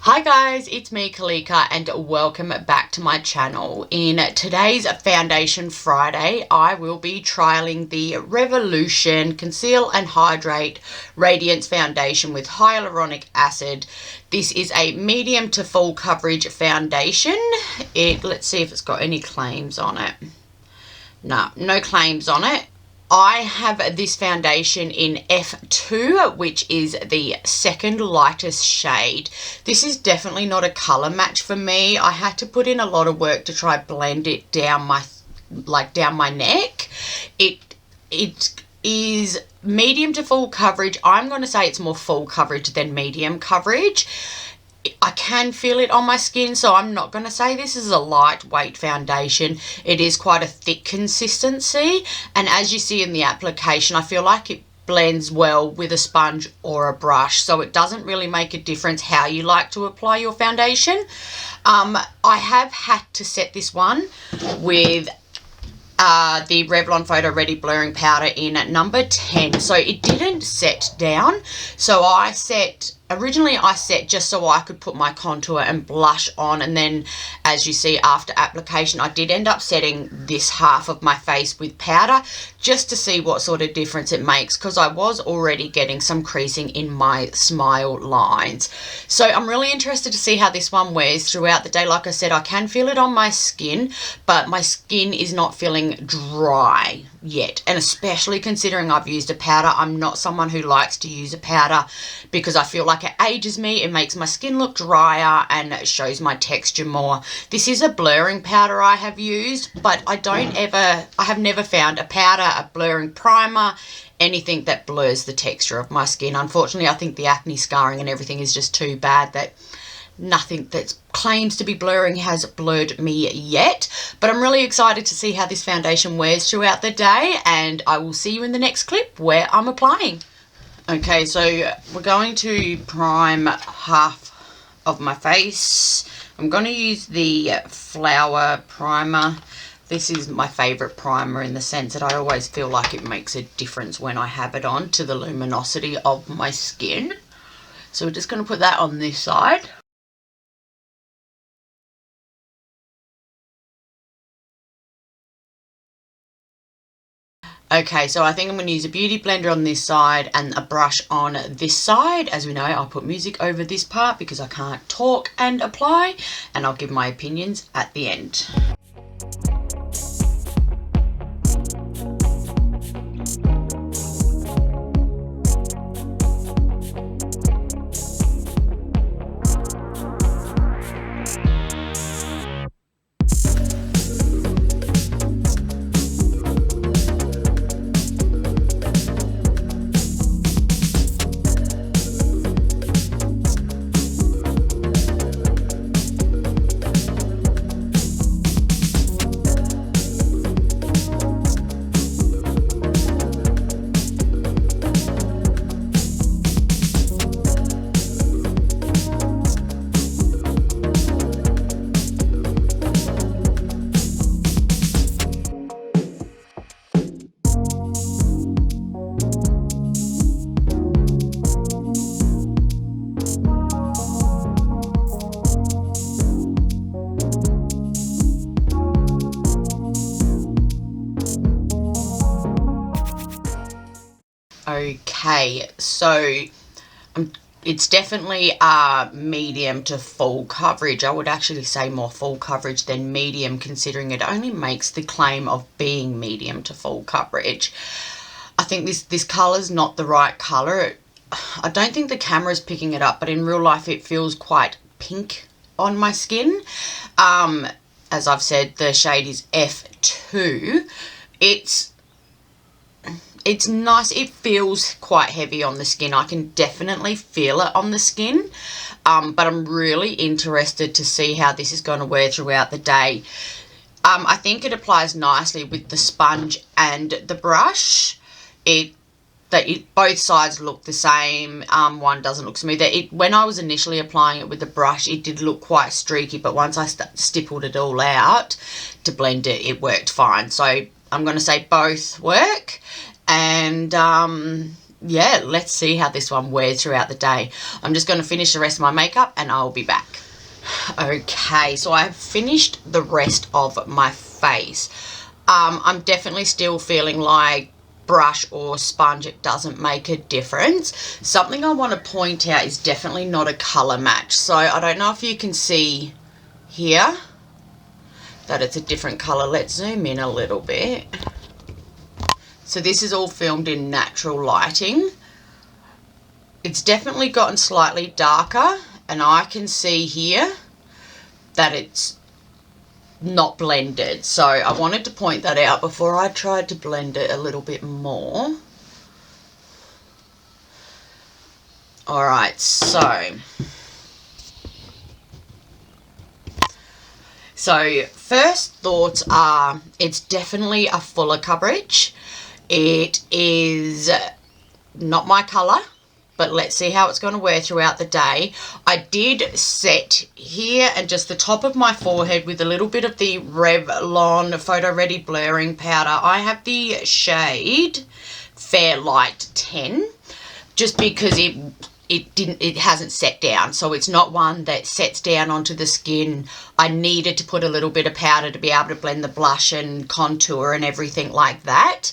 Hi guys, it's me Karlika and welcome back to my channel. In today's Foundation Friday, I will be trialing the Revolution Conceal and Hydrate Radiance Foundation with hyaluronic acid. This is a medium to full coverage foundation. Let's see if it's got any claims on it. No claims on it. I have this foundation in F2, which is the second lightest shade. This is definitely not a colour match for me. I had to put in a lot of work to try blend it down my neck. It is medium to full coverage. I'm going to say it's more full coverage than medium coverage. I can feel it on my skin, so I'm not going to say this is a lightweight foundation. It is quite a thick consistency, and as you see in the application, I feel like it blends well with a sponge or a brush, so it doesn't really make a difference how you like to apply your foundation. I have had to set this one with the Revlon Photo Ready Blurring Powder in number 10, so it didn't set down. So originally I set just so I could put my contour and blush on, and then as you see after application I did end up setting this half of my face with powder just to see what sort of difference it makes, because I was already getting some creasing in my smile lines. So I'm really interested to see how this one wears throughout the day. Like I said, I can feel it on my skin, but my skin is not feeling dry yet, and especially considering I've used a powder. I'm not someone who likes to use a powder because I feel like it ages me, it makes my skin look drier, and it shows my texture more. This is a blurring powder I have used, but I have never found a powder, a blurring primer, anything that blurs the texture of my skin. Unfortunately, I think the acne scarring and everything is just too bad that nothing that claims to be blurring has blurred me yet. But I'm really excited to see how this foundation wears throughout the day, and I will see you in the next clip where I'm applying. Okay, so we're going to prime half of my face. I'm going to use the Flower Primer. This is my favourite primer in the sense that I always feel like it makes a difference when I have it on to the luminosity of my skin. So we're just going to put that on this side. Okay, so I think I'm going to use a beauty blender on this side and a brush on this side. As we know, I'll put music over this part because I can't talk and apply, and I'll give my opinions at the end. Okay, so it's definitely medium to full coverage. I would actually say more full coverage than medium, considering it only makes the claim of being medium to full coverage. I think this colour's not the right colour. I don't think the camera's picking it up, but in real life it feels quite pink on my skin. As I've said, the shade is F2. It's nice. It feels quite heavy on the skin. I can definitely feel it on the skin. But I'm really interested to see how this is going to wear throughout the day. I think it applies nicely with the sponge and the brush. Both sides look the same. One doesn't look smoother. When I was initially applying it with the brush, it did look quite streaky, but once I stippled it all out to blend it, it worked fine. So I'm going to say both work. And yeah, let's see how this one wears throughout the day. I'm just going to finish the rest of my makeup and I'll be back. Okay, so I've finished the rest of my face. I'm definitely still feeling like brush or sponge, it doesn't make a difference. Something I want to point out is definitely not a colour match. So I don't know if you can see here that it's a different colour. Let's zoom in a little bit. So this is all filmed in natural lighting. It's definitely gotten slightly darker, and I can see here that it's not blended. So I wanted to point that out before I tried to blend it a little bit more. Alright, so first thoughts are, it's definitely a fuller coverage. It is not my colour, but let's see how it's going to wear throughout the day. I did set here and just the top of my forehead with a little bit of the Revlon Photo Ready Blurring Powder. I have the shade Fair Light 10, just because it hasn't set down, so it's not one that sets down onto the skin. I needed to put a little bit of powder to be able to blend the blush and contour and everything like that.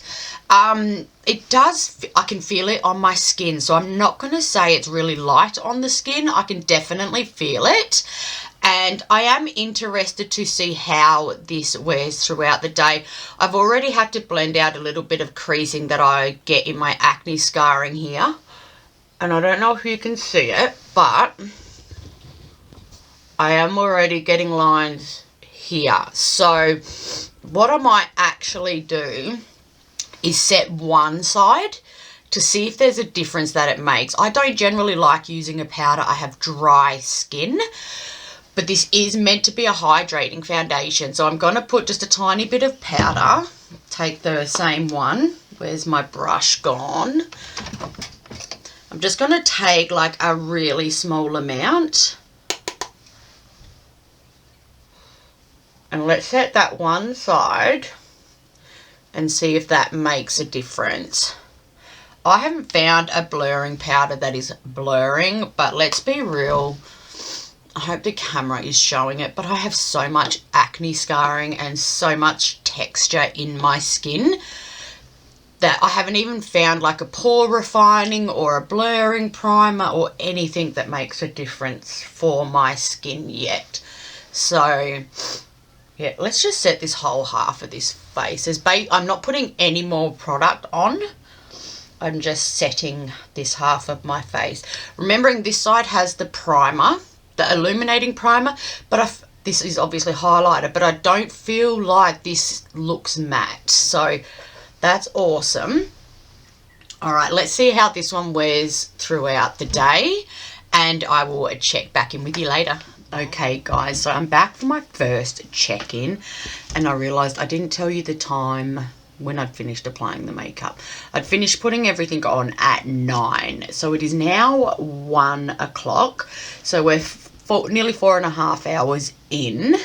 It does, I can feel it on my skin, so I'm not going to say it's really light on the skin. I can definitely feel it, and I am interested to see how this wears throughout the day. I've already had to blend out a little bit of creasing that I get in my acne scarring here, and I don't know if you can see it, but I am already getting lines here. So what I might actually do is set one side to see if there's a difference that it makes. I don't generally like using a powder. I have dry skin, but this is meant to be a hydrating foundation. So I'm going to put just a tiny bit of powder. Take the same one. Where's my brush gone? I'm just going to take like a really small amount. And let's set that one side and see if that makes a difference. I haven't found a blurring powder that is blurring, but let's be real. I hope the camera is showing it, but I have so much acne scarring and so much texture in my skin that I haven't even found like a pore refining or a blurring primer or anything that makes a difference for my skin yet. So yeah, let's just set this whole half of this face. I'm not putting any more product on. I'm just setting this half of my face. Remembering this side has the primer, the illuminating primer, but this is obviously highlighter, but I don't feel like this looks matte. So that's awesome. All right, let's see how this one wears throughout the day, and I will check back in with you later. Okay guys, so I'm back for my first check-in, and I realised I didn't tell you the time when I'd finished applying the makeup. I'd finished putting everything on at 9, so it is now 1 o'clock, so we're nearly 4.5 hours in.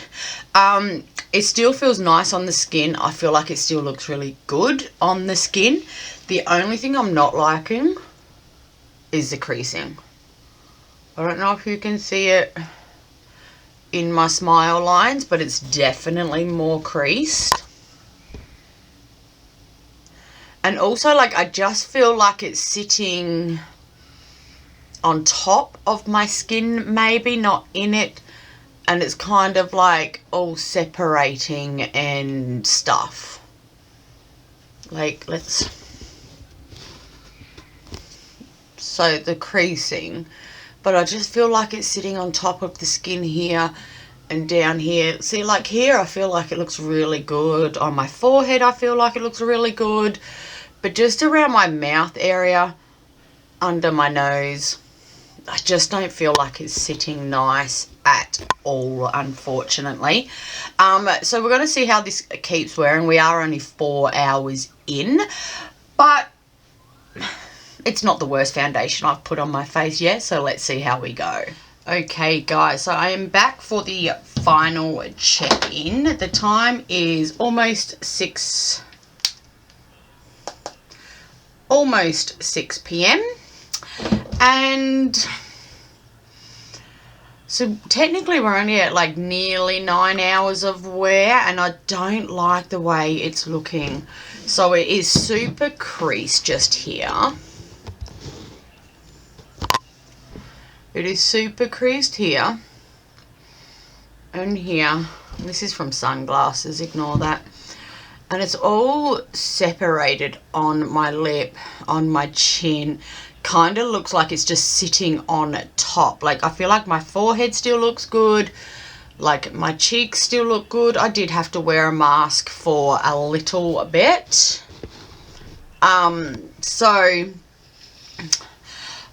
It still feels nice on the skin. I feel like it still looks really good on the skin. The only thing I'm not liking is the creasing. I don't know if you can see it in my smile lines, but it's definitely more creased. And also, like, I just feel like it's sitting on top of my skin, maybe not in it, and it's kind of like all separating and stuff. Like, so the creasing, but I just feel like it's sitting on top of the skin here and down here. See, like here I feel like it looks really good. On my forehead I feel like it looks really good, but just around my mouth area, under my nose, I just don't feel like it's sitting nice at all, unfortunately. So we're going to see how this keeps wearing. We are only 4 hours in, but it's not the worst foundation I've put on my face yet, so let's see how we go. Okay guys, so I am back for the final check-in. The time is almost 6 almost 6 p.m. and so technically we're only at like nearly 9 hours of wear, and I don't like the way it's looking. So it is super creased just here. It is super creased here and here. This is from sunglasses, ignore that. And it's all separated on my lip, on my chin. Kind of looks like it's just sitting on top. Like, I feel like my forehead still looks good. Like, my cheeks still look good. I did have to wear a mask for a little bit. So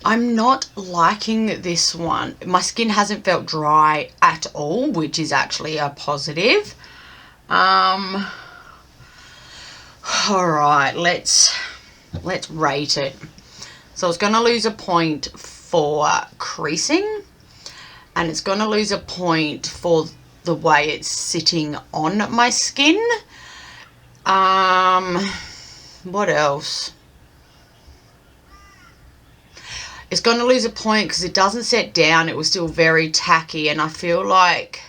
I'm not liking this one. My skin hasn't felt dry at all, which is actually a positive. All right, let's rate it. So it's going to lose a point for creasing, and it's going to lose a point for the way it's sitting on my skin. What else? It's going to lose a point because it doesn't set down. It was still very tacky, and I feel like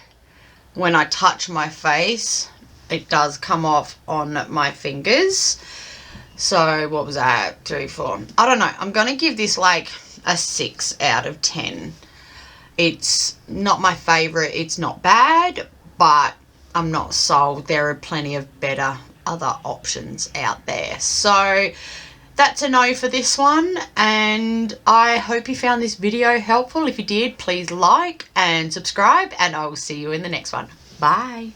when I touch my face, it does come off on my fingers. So what was that? 3, 4. I don't know. I'm going to give this like a 6 out of 10. It's not my favorite. It's not bad, but I'm not sold. There are plenty of better other options out there. So that's a no for this one, and I hope you found this video helpful. If you did, please like and subscribe, and I will see you in the next one. Bye.